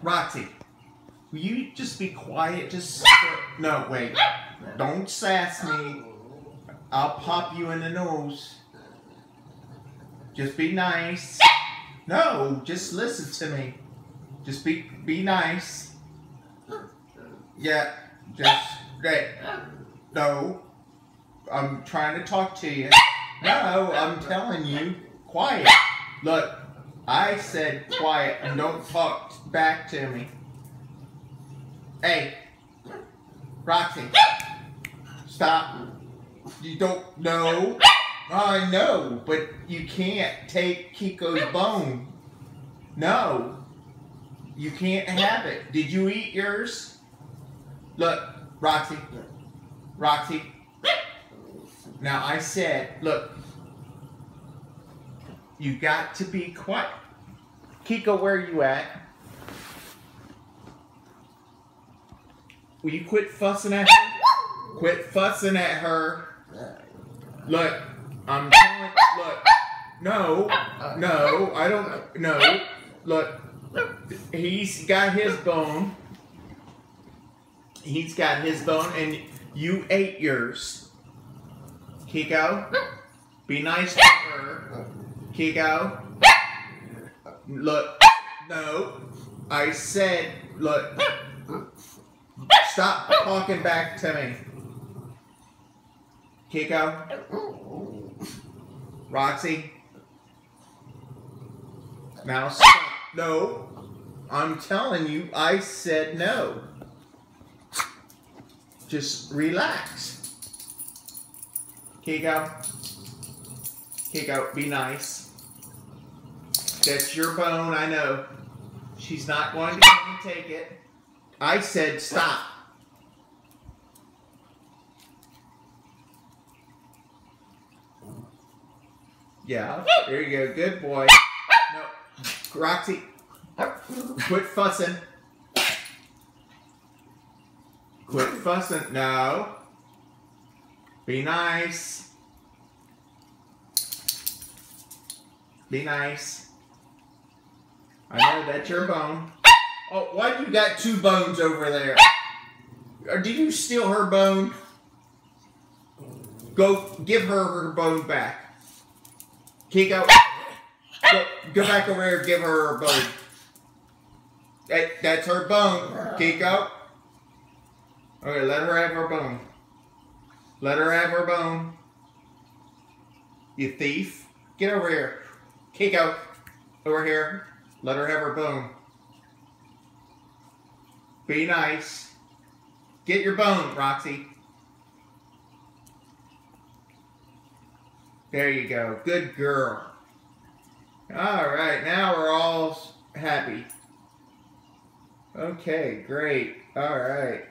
Roxy, will you just be quiet? No, wait. Don't sass me. I'll pop you in the nose. Just be nice. No, just listen to me. Just be nice. Yeah, no. I'm trying to talk to you. No, I'm telling you, quiet. Look, I said quiet and don't talk back to me. Hey, Roxy, stop. You don't know. I know, but you can't take Kiko's bone. No, you can't have it. Did you eat yours? Look, Roxy. Now I said, look, you got to be quiet. Kiko, where are you at? Will you quit fussing at her? Quit fussing at her. Look, I'm telling, look, no, I don't, no, look, he's got his bone. He's got his bone and you ate yours. Kiko, be nice to her. Kiko, look, no, I said, look, stop talking back to me. Kiko, Roxy, now stop. No, I'm telling you, I said no. Just relax. Kiko, be nice. That's your bone, I know. She's not going to come and take it. I said stop. Yeah, there you go. Good boy. No, Roxy, quit fussing. Quit fussing. No. Be nice. Be nice. I know that's your bone. Oh, why do you got two bones over there? Or did you steal her bone? Go give her bone back. Kiko, go back over here and give her her bone. That's her bone, Kiko. Okay, let her have her bone. Let her have her bone. You thief. Get over here. Kiko, over here. Let her have her bone. Be nice. Get your bone, Roxy. There you go. Good girl. All right, now we're all happy. Okay, great. All right.